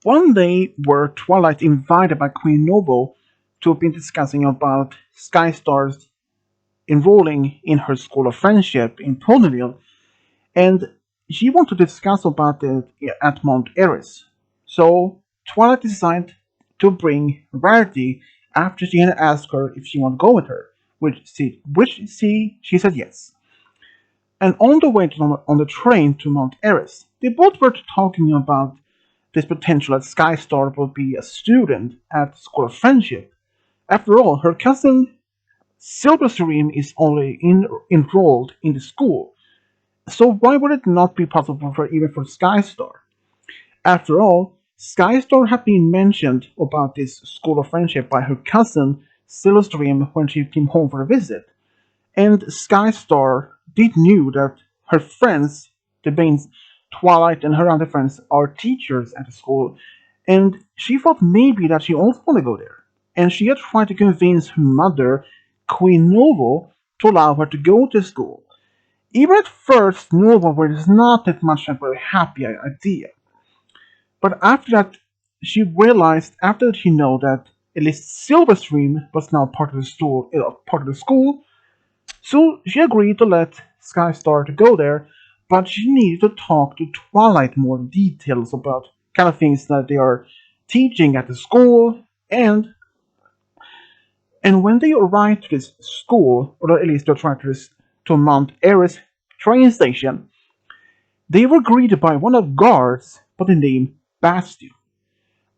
One day, were Twilight invited by Queen Noble to be discussing about Skystar's enrolling in her School of Friendship in Ponyville, and she wanted to discuss about it at Mount Eris. So Twilight decided to bring Rarity after she had asked her if she wanted to go with her, she said yes. And on the way on the train to Mount Eris, they both were talking about this potential that Skystar will be a student at School of Friendship. After all, her cousin Silverstream is only enrolled in the school, so why would it not be possible for even for Skystar? After all, Skystar had been mentioned about this School of Friendship by her cousin Silverstream when she came home for a visit, and Skystar did knew that her friends, the Banes, Twilight and her other friends, are teachers at the school, and she thought maybe that she also want to go there. And she had tried to convince her mother, Queen Noble, to allow her to go to school. Even at first, Noble was not that much a very happy idea. But after that, she realized, after she know that at least Silverstream was now part of the school, so she agreed to let Skystar to go there, but she needed to talk to Twilight more details about kind of things that they are teaching at the school, and when they arrived to this school, or at least they tried to Mount Eris train station, they were greeted by one of the guards by the name Bastion.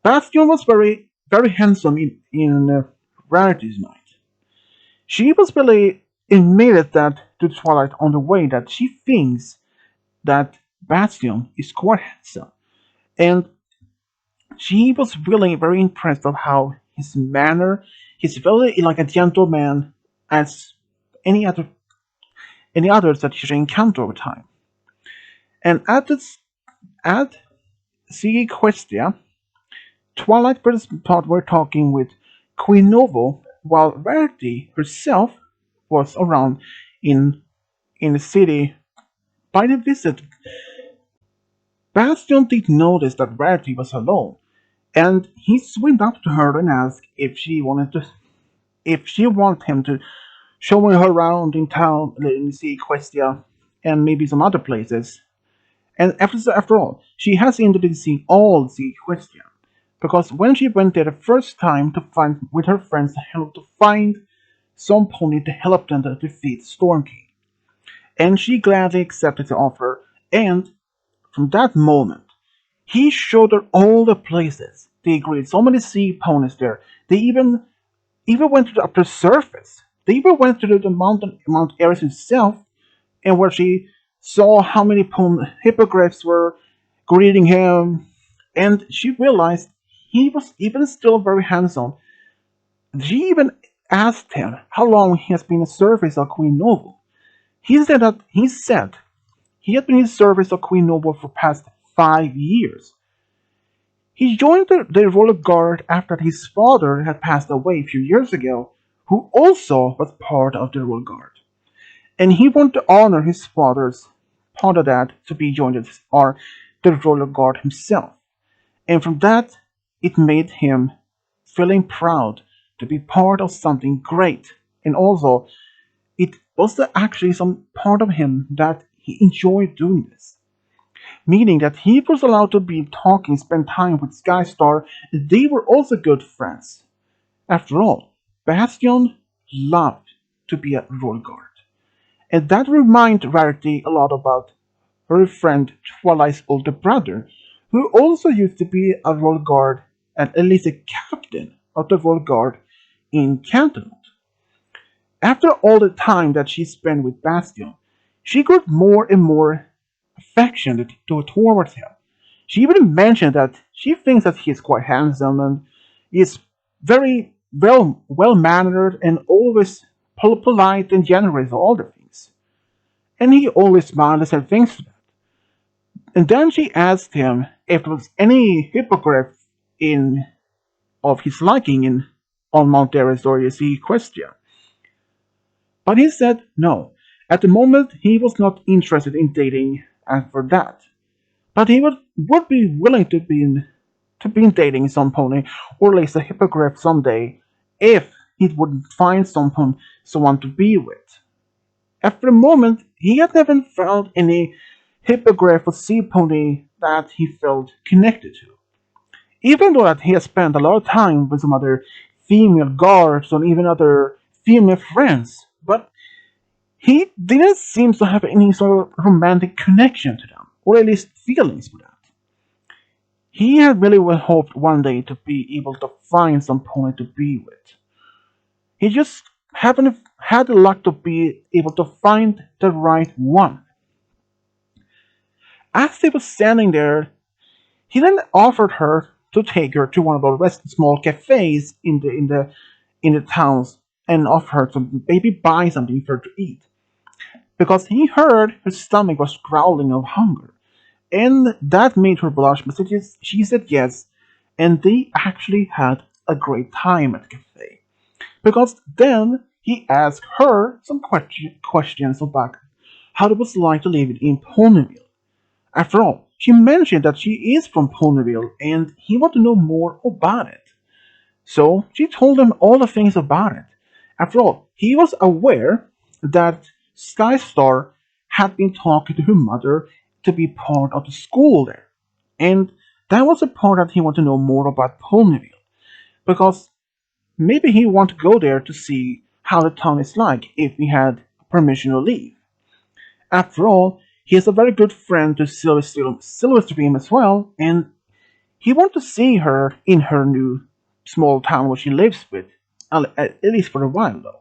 Bastion was very handsome in Rarity's mind. She was really admitted that to Twilight on the way that she thinks that Bastion is quite handsome, and she was really very impressed of how his manner, he's very like a gentleman as any other any others that she encountered over time. And at Sea Questia, Twilight thought were talking with Queen Novel, while Rarity herself was around in in the city by the visit. Bastion did notice that Rarity was alone, and he went up to her and asked if she wanted him to show her around in town in Sea Questia and maybe some other places. And after all, she has indeed seen all Sea Questia. Because when she went there the first time to find with her friends to find some pony to help them to defeat Storm King. And she gladly accepted the offer, and from that moment, he showed her all the places. They agreed so many sea ponies there. They even went to the upper surface. They even went to the Mount Eris itself, and where she saw how many hippogriffs were greeting him, and she realized he was even still very handsome. She even asked him how long he has been in service of Queen Noble. He said he had been in service of Queen Noble for past 5 years. He joined the Royal Guard after his father had passed away a few years ago, who also was part of the Royal Guard. And he wanted to honor his father's part of that to be joined or the Royal Guard himself. And from that, it made him feeling proud to be part of something great. And also, it was actually some part of him that he enjoyed doing this. Meaning that he was allowed to be talking, spend time with Skystar, and they were also good friends. After all, Bastion loved to be a Royal Guard. And that reminded Rarity a lot about her friend Twilight's older brother, who also used to be a Royal Guard and at least a captain of the Royal Guard in Canterlot. After all the time that she spent with Bastion, she grew more and more affectionate towards him. She even mentioned that she thinks that he is quite handsome and is very well mannered and always polite and generous all the things. And he always smiled and said things to that. And then she asked him if there was any hippogriff in of his liking in on Mount Eris or Equestria. But he said no. At the moment, he was not interested in dating for that. But he would be willing to be to be dating some pony, or at least a hippogriff someday, if he would find someone to be with. After a moment, he had never found any hippogriff or sea pony that he felt connected to. Even though that he had spent a lot of time with some other female guards or even other female friends, but he didn't seem to have any sort of romantic connection to them, or at least feelings for that. He had really well hoped one day to be able to find some pony to be with. He just haven't had the luck to be able to find the right one. As he was standing there, he then offered her to take her to one of the small cafes in the towns and offer her to maybe buy something for her to eat. Because he heard her stomach was growling of hunger. And that made her blush, but she said yes, and they actually had a great time at the cafe. Because then he asked her some questions about how it was like to live in Ponyville. After all, she mentioned that she is from Ponyville, and he wanted to know more about it. So she told him all the things about it. After all, he was aware that Skystar had been talking to her mother to be part of the school there. And that was the part that he wanted to know more about Ponyville. Because maybe he wanted to go there to see how the town is like if he had permission to leave. After all, he is a very good friend to Silverstream as well, and he wanted to see her in her new small town where she lives with, at least for a while though.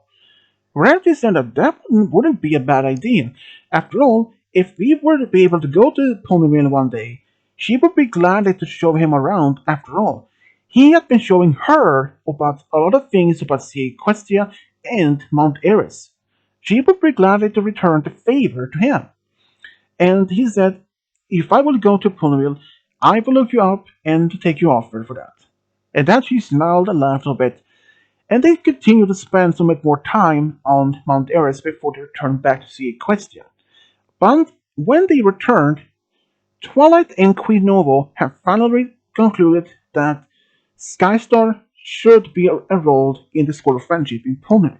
Rarity said that wouldn't be a bad idea. After all, if we were to be able to go to Ponyville one day, she would be glad to show him around. After all, he had been showing her about a lot of things about Sequestia and Mount Eris. She would be glad to return the favor to him. And he said, if I will go to Ponyville, I will look you up and take you off for that. And then she smiled and laughed a bit, and they continued to spend some more time on Mount Eris before they returned back to see Equestria. But when they returned, Twilight and Queen Novo have finally concluded that Skystar should be enrolled in the School of Friendship in Ponyville.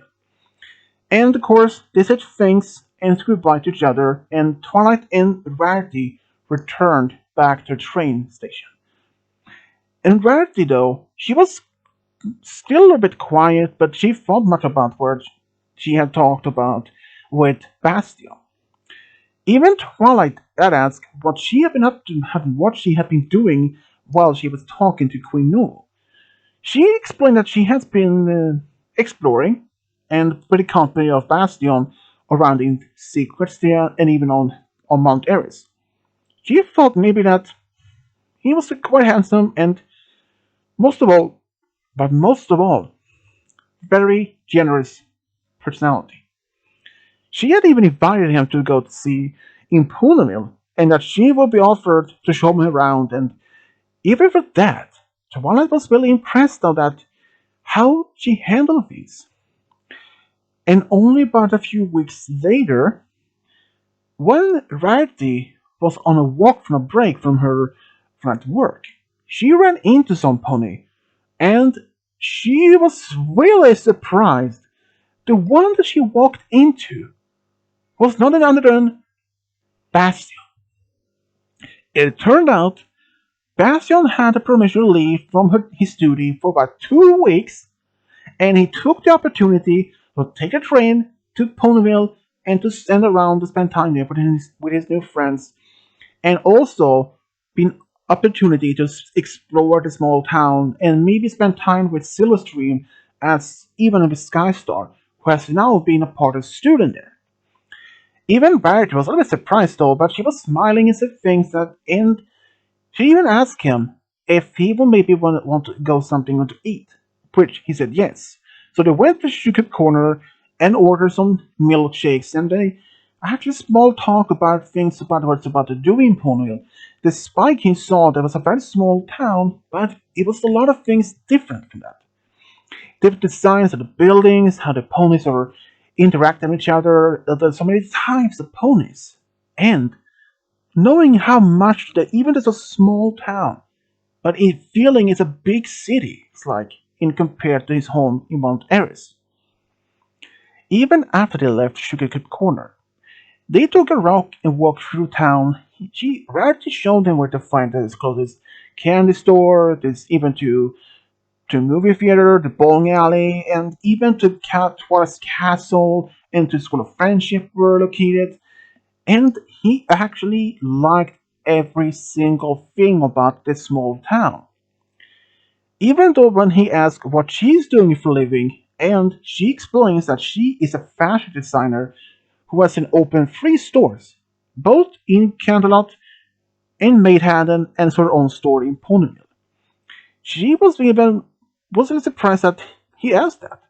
And of course, they said thanks and said goodbye to each other, and Twilight and Rarity returned back to the train station. And Rarity, though, she was still a bit quiet, but she thought much about what she had talked about with Bastion. Even Twilight had asked what she had been up to and what she had been doing while she was talking to Queen Noel. She explained that she has been exploring and with the company of Bastion around in Sequestia and even on Mount Eris. She thought maybe that he was quite handsome and most of all, but most of all, very generous personality. She had even invited him to go to see in Ponyville, and that she would be offered to show him around, and even for that, Twilight was really impressed of that how she handled things. And only about a few weeks later, when Rarity was on a walk from a break from her from at work, she ran into some pony, and she was really surprised. The one that she walked into was none other than Bastion. It turned out Bastion had a permission to leave from his duty for about 2 weeks, and he took the opportunity to take a train to Ponyville and to stand around to spend time there with his new friends, and also an opportunity to explore the small town and maybe spend time with Silverstream as even with Skystar, who has now been a part of the student there. Even Barrett was a little bit surprised though, but she was smiling and said things that, and she even asked him if he would maybe want to go something to eat, which he said yes. So they went to Sugar Corner and ordered some milkshakes, and they had a small talk about things about what's about to do in Ponyville. Despite he saw there was a very small town, but it was a lot of things different from that. Different designs of the buildings, how the ponies are interacting with each other, there's so many types of ponies. And knowing how much that even as a small town, but it feeling it's a big city. It's like in compared to his home in Mount Eris. Even after they left Sugarcube Corner, they took a walk and walked through town. She Rarity showed them where to find the closest candy store, this even to movie theater, the bowling alley, and even to Catwater's castle and to School of Friendship were located. And he actually liked every single thing about this small town. Even though when he asks what she's doing for a living, and she explains that she is a fashion designer who has an open three stores, both in Canterlot, in Maidhaven, and her own store in Ponyville. She wasn't surprised that he asked that.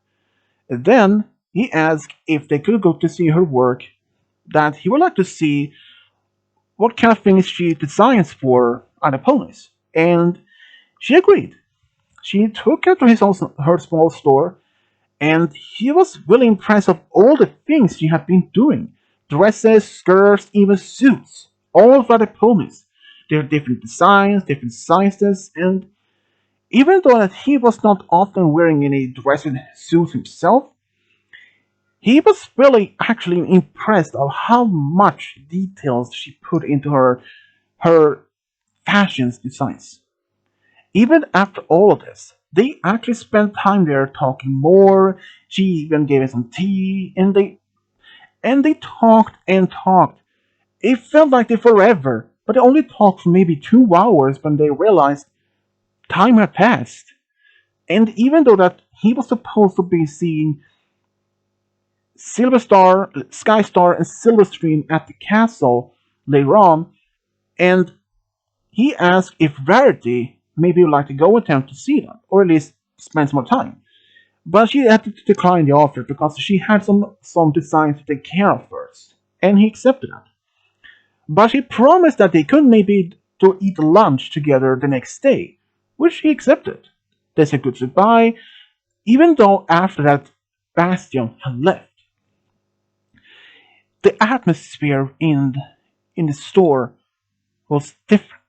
Then he asked if they could go to see her work, that he would like to see what kind of things she designs for other ponies. And she agreed. She took her to her small store, and he was really impressed of all the things she had been doing. Dresses, skirts, even suits. All for the ponies. There are different designs, different sizes, and even though that he was not often wearing any dressing suits himself, he was really actually impressed of how much details she put into her fashion designs. Even after all of this, they actually spent time there talking more. She even gave him some tea, and they talked and talked. It felt like they forever, but they only talked for maybe 2 hours when they realized time had passed. And even though that he was supposed to be seeing Silver Star, Sky Star, and Silverstream at the castle later on, and he asked if Rarity maybe would like to go with him to see them, or at least spend some more time. But she had to decline the offer because she had some designs to take care of first, and he accepted that. But he promised that they could maybe to eat lunch together the next day, which he accepted. They said goodbye, even though after that Bastion had left. The atmosphere in the store was different.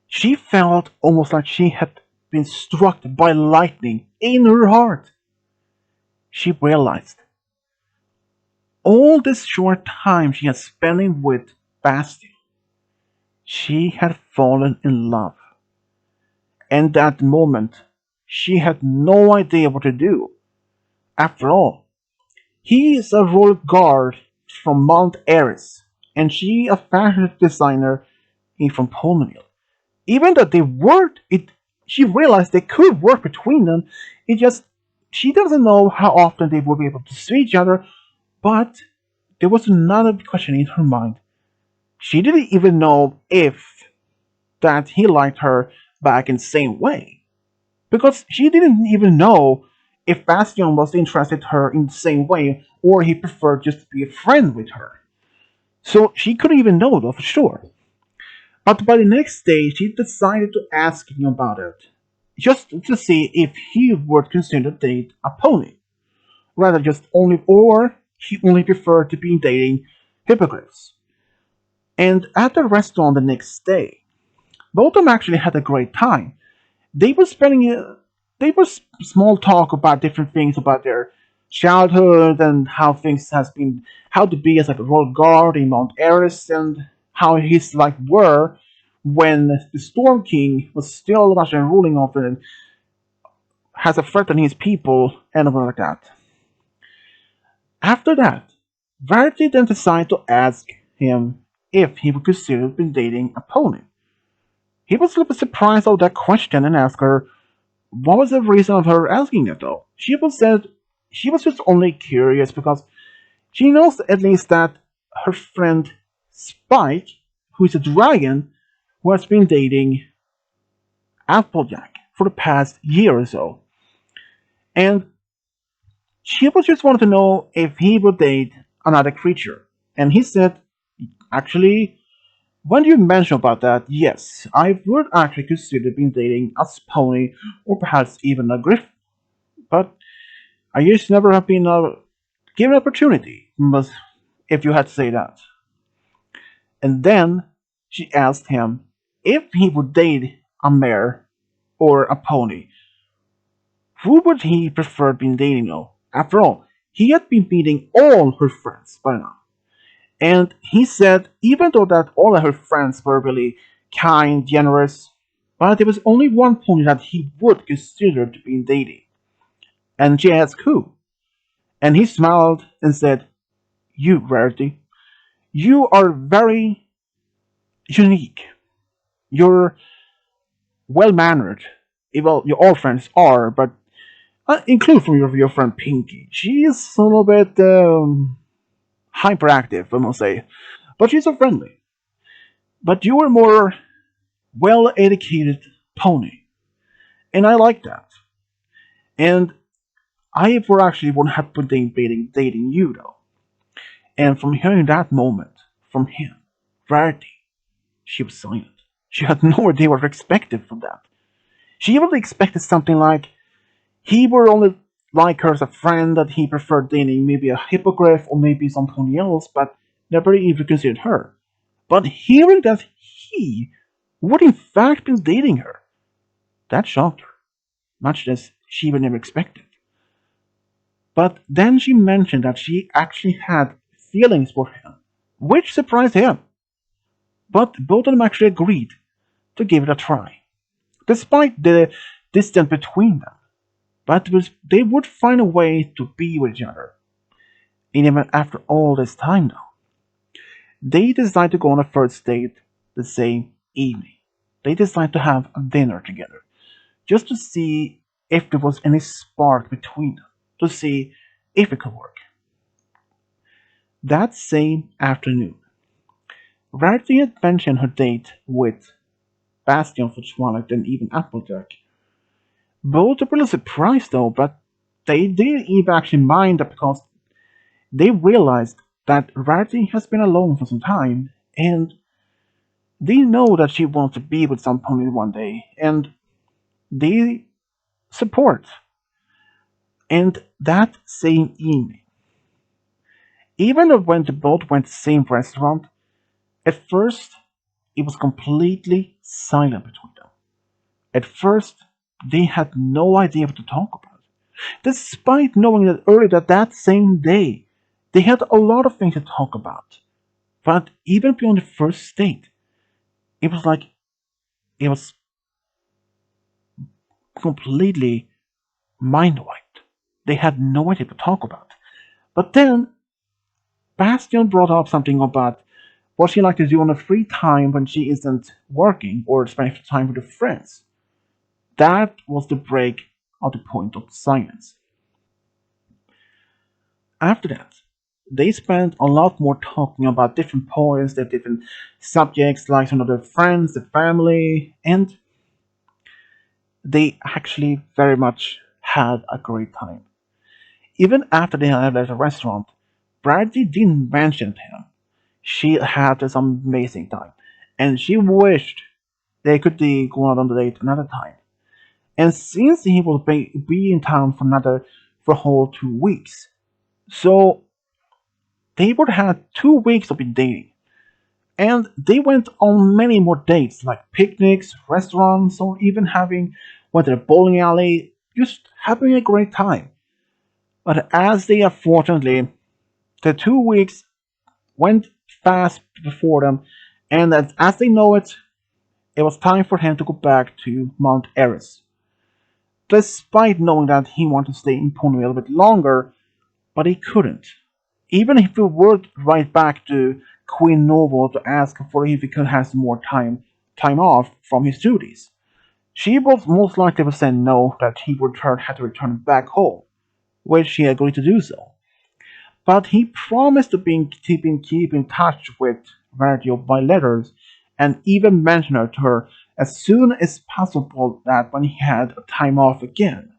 She felt almost like she had been struck by lightning in her heart. She realized all this short time she had spent with Bastion, she had fallen in love. And that moment, she had no idea what to do. After all, he is a royal guard from Mount Eris, and she a fashion designer from Ponyville. Even though they worked, she realized they could work between them. It just she doesn't know how often they will be able to see each other, but there was another question in her mind. She didn't even know if that he liked her back in the same way. Because she didn't even know if Bastion was interested in her in the same way or he preferred just to be a friend with her. So she couldn't even know though for sure. But by the next day, she decided to ask him about it, just to see if he would consider date a pony, rather just only or he only preferred to be dating hippogriffs. And at the restaurant the next day, both of them actually had a great time. They were spending they were small talk about different things about their childhood and how things has been how to be as like a royal guard in Mount Eris and how his life were when the Storm King was still much ruling over and has a threatened his people and all like that. After that, Verity then decided to ask him if he would consider been dating a pony. He was a little bit surprised of that question and asked her what was the reason of her asking it though. She was just only curious because she knows at least that her friend Spike, who is a dragon, who has been dating Applejack for the past year or so. And she was just wanted to know if he would date another creature. And he said, actually, when you mention about that, yes, I would actually consider being dating a pony or perhaps even a griffin. But I just never have been given an opportunity, but if you had to say that. And then she asked him if he would date a mare, or a pony, who would he prefer being dating though? After all, he had been meeting all her friends by now. And he said even though that all of her friends were really kind, generous, but there was only one pony that he would consider to be dating. And she asked who? And he smiled and said, "You, Rarity. You are very unique. You're well mannered. Well, your all friends are, but include from your friend Pinky. She's a little bit hyperactive, I must say, but she's so friendly. But you are more well educated pony, and I like that. And I were actually would have been dating you though." And from hearing that moment from him, Rarity, she was silent. She had no idea what expected from that. She even expected something like he were only like her as a friend, that he preferred dating maybe a hippogriff or maybe something else, but never even considered her. But hearing that he would in fact be dating her, that shocked her, much as she would never expected. But then she mentioned that she actually had feelings for him, which surprised him. But both of them actually agreed to give it a try, despite the distance between them. But they would find a way to be with each other. And even after all this time now, they decide to go on a first date the same evening. They decide to have a dinner together, just to see if there was any spark between them, to see if it could work. That same afternoon, Rarity had mentioned her date with Bastion for Twilight and even Applejack. Both were really surprised though, but they didn't even actually mind that because they realized that Rarity has been alone for some time, and they know that she wants to be with some pony one day, and they support. And that same evening, even though when they both went to the same restaurant, at first it was completely silent between them. At first, they had no idea what to talk about, despite knowing that earlier that same day they had a lot of things to talk about. But even beyond the first date, it was like it was completely mind wiped. They had no idea what to talk about. But then Bastion brought up something about what she liked to do on her free time when she isn't working or spending time with her friends. That was the break of the point of silence. After that, they spent a lot more talking about different points, their different subjects, like some of their friends, their family, and they actually very much had a great time. Even after they had left the restaurant, Bradley didn't mention to him. She had this amazing time, and she wished they could go out on the date another time. And since he will be in town for a whole 2 weeks, so they would have 2 weeks of dating. And they went on many more dates, like picnics, restaurants, or even went to the bowling alley, just having a great time. But as they unfortunately, the 2 weeks went fast before them, and as they know it, it was time for him to go back to Mount Eris. Despite knowing that he wanted to stay in Ponyville a bit longer, but he couldn't. Even if he would write back to Queen Noble to ask for if he could have some more time off from his duties, she was most likely to say no, that he would had to return back home, which he agreed to do so. But he promised to keep in touch with Rarity by letters, and even mention her to her as soon as possible that when he had a time off again.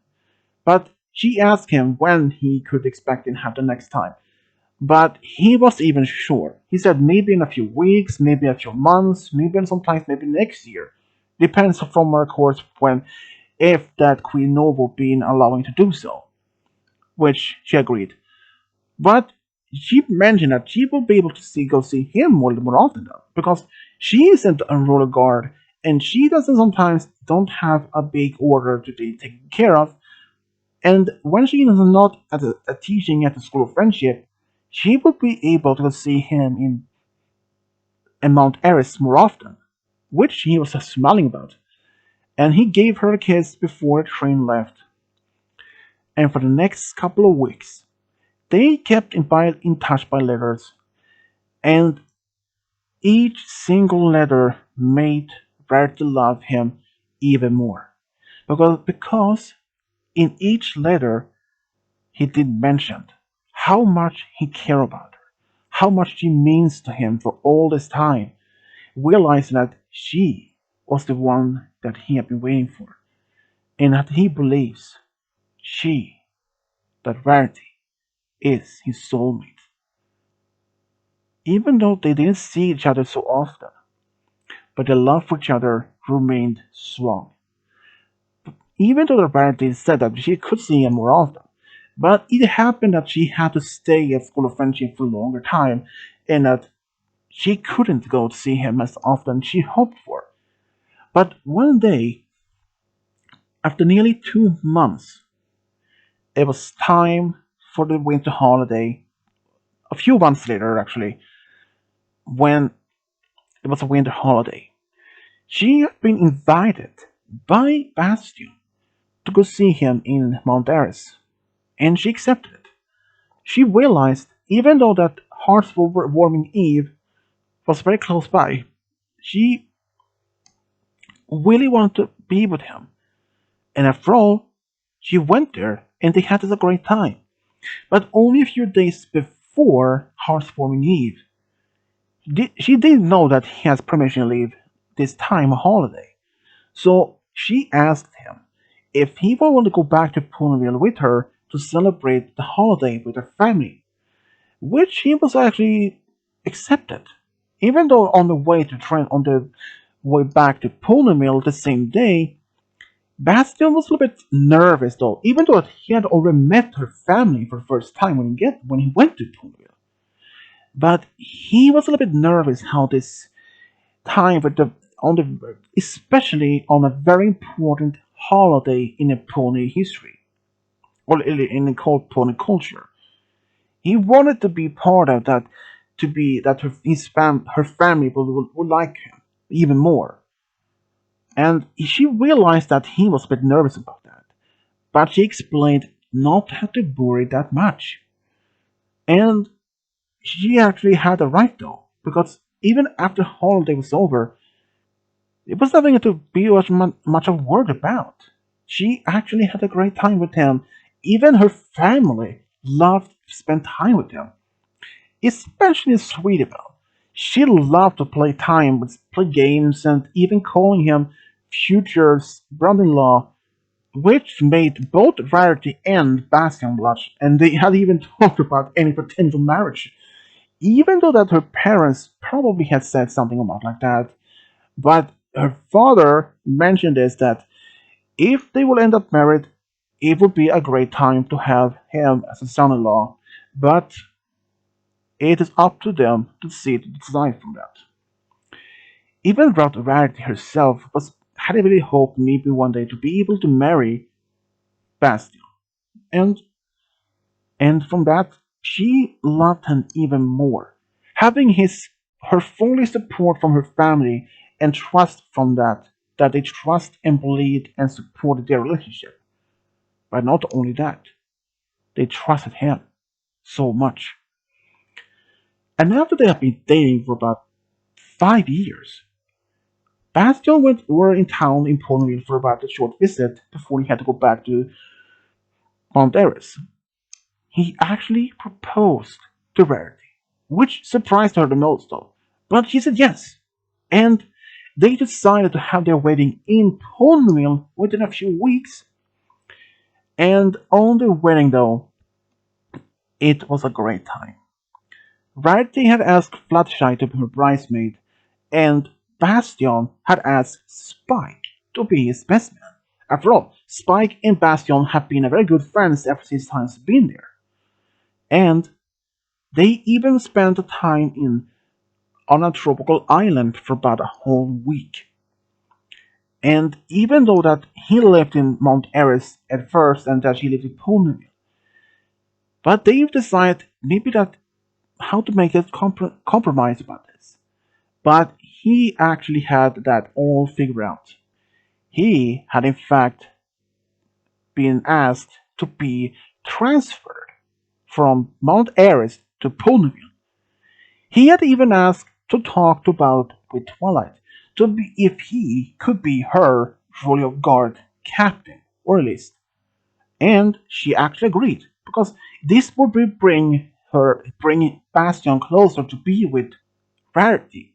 But she asked him when he could expect to have the next time. But he was even sure. He said maybe in a few weeks, maybe a few months, maybe sometimes maybe next year. Depends from of course when if that Queen Noble being allowing to do so. Which she agreed. But she mentioned that she will be able to go see him more often now, because she isn't a roller guard and she doesn't sometimes don't have a big order to be taken care of. And when she is not at a teaching at the School of Friendship, she will be able to see him in Mount Eris more often, which he was smiling about. And he gave her a kiss before the train left. And for the next couple of weeks, they kept in touch by letters, and each single letter made Rarity love him even more. Because in each letter he did mention how much he cared about her, how much she means to him for all this time, realizing that she was the one that he had been waiting for, and that he believes she, that Rarity, is his soulmate. Even though they didn't see each other so often, but their love for each other remained strong. Even though the Rarity said that she could see him more often, but it happened that she had to stay at School of Friendship for a longer time, and that she couldn't go to see him as often as she hoped for. But one day, after nearly 2 months, it was time for the winter holiday. A few months later, actually, when it was a winter holiday, she had been invited by Bastion to go see him in Mount Eris, and she accepted it. She realized, even though that heartwarming eve was very close by, she really wanted to be with him. And after all, she went there and they had a great time. But only a few days before Heartwarming Eve, she didn't know that he has permission to leave this time a holiday. So she asked him if he would want to go back to Ponyville with her to celebrate the holiday with her family, which he was actually accepted. Even though on the way back to Ponyville the same day, Bastion was a little bit nervous though, even though he had already met her family for the first time when he went to Ponyville. But he was a little bit nervous how this time with the on the especially on a very important holiday in a pony history or in the called pony culture. He wanted to be part of that, to be that her family would like him even more. And she realized that he was a bit nervous about that, but she explained not to have to worry that much. And she actually had a right though, because even after the holiday was over, it was nothing to be much of worried about. She actually had a great time with him. Even her family loved to spend time with him, especially Sweetabelle. She loved to play games, and even calling him future brother-in-law, which made both Rarity and Bastion blush, and they had even talked about any potential marriage. Even though that her parents probably had said something about like that, but her father mentioned this that if they will end up married, it would be a great time to have him as a son-in-law, but it is up to them to see to decide from that. Even Rarity herself was had a really hoped maybe one day to be able to marry Bastion, and from that she loved him even more, having his her fully support from her family and trust from that they trust and believed and supported their relationship. But not only that, they trusted him so much. And after they had been dating for about 5 years, Bastion were in town in Ponyville for about a short visit before he had to go back to Mount Eris. He actually proposed to Rarity, which surprised her the most though. But she said yes. And they decided to have their wedding in Ponyville within a few weeks. And on the wedding though, it was a great time. Rarity had asked Fluttershy to be her bridesmaid, and Bastion had asked Spike to be his best man. After all, Spike and Bastion have been very good friends ever since time's been there. And they even spent the time in on a tropical island for about a whole week. And even though that he lived in Mount Eris at first and that she lived in Ponyville, but they decided maybe that how to make a compromise about this. But he actually had that all figured out. He had in fact been asked to be transferred from Mount Eris to Ponyville. He had even asked to talk about with Twilight to be if he could be her royal guard captain, or at least. And she actually agreed because this would bring Bastion closer to be with Rarity.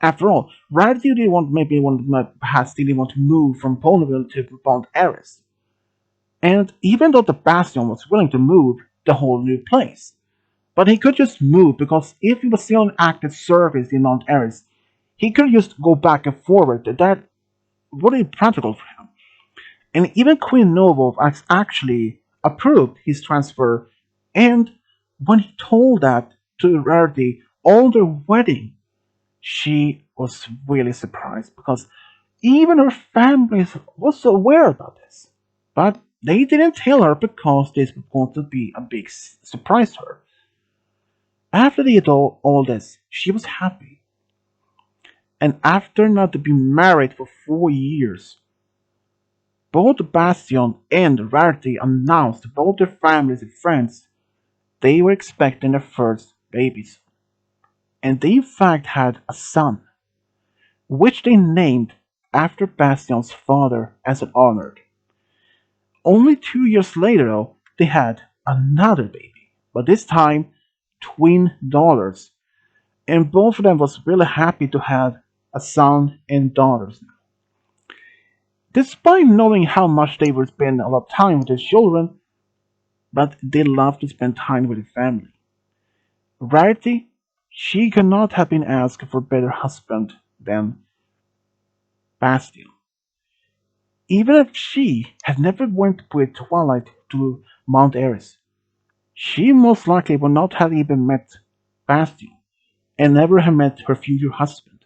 After all, Rarity didn't want maybe want perhaps didn't want to move from Ponyville to Mount Eris. And even though the Bastion was willing to move the whole new place, but he could just move because if he was still in active service in Mount Eris, he could just go back and forward. That wouldn't be practical for him. And even Queen Novo actually approved his transfer. And when he told that to Rarity on their wedding, she was really surprised because even her family was aware about this. But they didn't tell her because this was going to be a big surprise to her. After they did all this, she was happy. And after not being married for 4 years, both Bastion and Rarity announced to both their families and friends they were expecting their first babies. And they in fact had a son, which they named after Bastion's father as an honor. Only 2 years later, though, they had another baby, but this time twin daughters, and both of them was really happy to have a son and daughters now. Despite knowing how much they would spend a lot of time with their children, but they loved to spend time with their family. Rarity, she could not have been asked for a better husband than Bastion. Even if she had never went with Twilight to Mount Eris, she most likely would not have even met Bastion and never have met her future husband.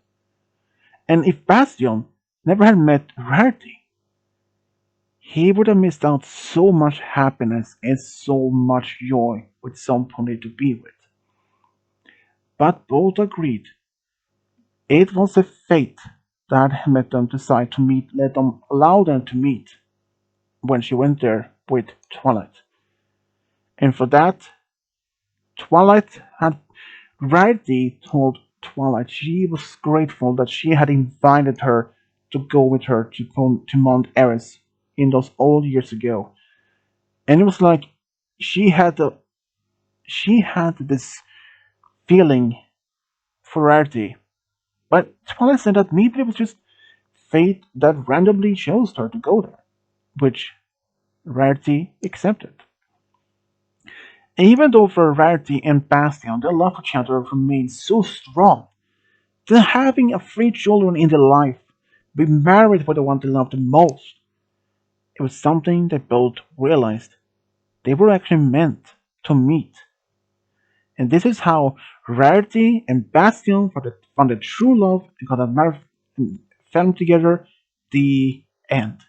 And if Bastion never had met Rarity, he would have missed out so much happiness and so much joy with somebody to be with. But both agreed it was a fate that had made them decide to meet, let them allow them to meet when she went there with Twilight. And for that, Twilight had Rarity told Twilight she was grateful that she had invited her to go with her to Mount Eris in those old years ago. And it was like she had the she had this feeling for Rarity. But Twilight said that maybe it was just fate that randomly chose her to go there, which Rarity accepted. And even though for Rarity and Bastion their love for each other remained so strong, then having a three children in their life, be married for the one they loved the most, it was something they both realized they were actually meant to meet. And this is how Rarity and Bastion found their true love and got married and fell together. The end.